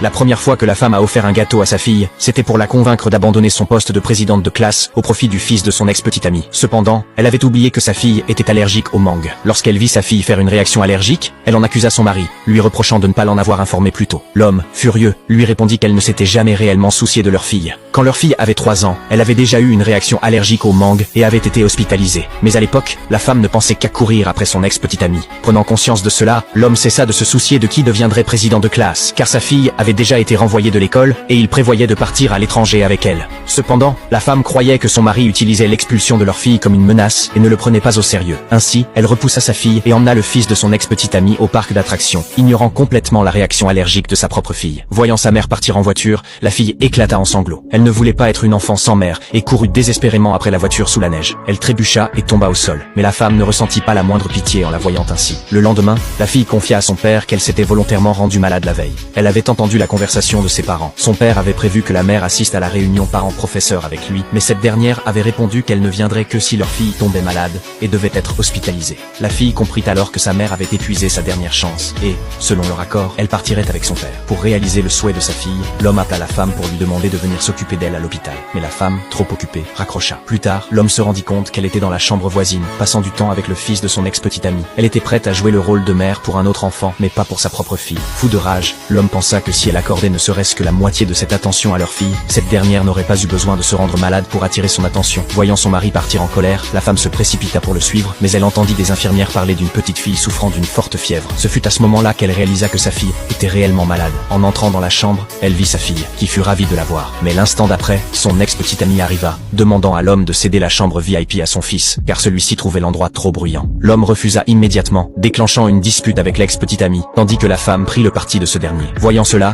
La première fois que la femme a offert un gâteau à sa fille, c'était pour la convaincre d'abandonner son poste de présidente de classe au profit du fils de son ex-petite amie. Cependant, elle avait oublié que sa fille était allergique aux mangues. Lorsqu'elle vit sa fille faire une réaction allergique, elle en accusa son mari, lui reprochant de ne pas l'en avoir informé plus tôt. L'homme, furieux, lui répondit qu'elle ne s'était jamais réellement souciée de leur fille. Quand leur fille avait 3 ans, elle avait déjà eu une réaction allergique aux mangues et avait été hospitalisée. Mais à l'époque, la femme ne pensait qu'à courir après son ex-petite amie. Prenant conscience de cela, l'homme cessa de se soucier de qui deviendrait président de classe, car sa fille avait déjà été renvoyée de l'école et il prévoyait de partir à l'étranger avec elle. Cependant, la femme croyait que son mari utilisait l'expulsion de leur fille comme une menace et ne le prenait pas au sérieux. Ainsi, elle repoussa sa fille et emmena le fils de son ex-petite amie au parc d'attractions, ignorant complètement la réaction allergique de sa propre fille. Voyant sa mère partir en voiture, la fille éclata en sanglots. Elle ne voulait pas être une enfant sans mère et courut désespérément après la voiture sous la neige. Elle trébucha et tomba au sol. Mais la femme ne ressentit pas la moindre pitié en la voyant ainsi. Le lendemain, la fille confia à son père qu'elle s'était volontairement rendue malade la veille. Elle avait entendu la conversation de ses parents. Son père avait prévu que la mère assiste à la réunion parents-professeurs avec lui, mais cette dernière avait répondu qu'elle ne viendrait que si leur fille tombait malade et devait être hospitalisée. La fille comprit alors que sa mère avait épuisé sa dernière chance et, selon leur accord, elle partirait avec son père. Pour réaliser le souhait de sa fille, l'homme appela la femme pour lui demander de venir s'occuper d'elle à l'hôpital. Mais la femme, trop occupée, raccrocha. Plus tard, l'homme se rendit compte qu'elle était dans la chambre voisine, passant du temps avec le fils de son ex-petite amie. Elle était prête à jouer le rôle de mère pour un autre enfant, mais pas pour sa propre fille. Fou de rage, l'homme pensa que si elle accordait ne serait-ce que la moitié de cette attention à leur fille, cette dernière n'aurait pas eu besoin de se rendre malade pour attirer son attention. Voyant son mari partir en colère, la femme se précipita pour le suivre, mais elle entendit des infirmières parler d'une petite fille souffrant d'une forte fièvre. Ce fut à ce moment-là qu'elle réalisa que sa fille était réellement malade. En entrant dans la chambre, elle vit sa fille, qui fut ravie de la voir. Mais l'instant d'après, son ex-petite amie arriva, demandant à l'homme de céder la chambre VIP à son fils, car celui-ci trouvait l'endroit trop bruyant. L'homme refusa immédiatement, déclenchant une dispute avec l'ex-petite amie, tandis que la femme prit le parti de ce dernier. Voyant cela,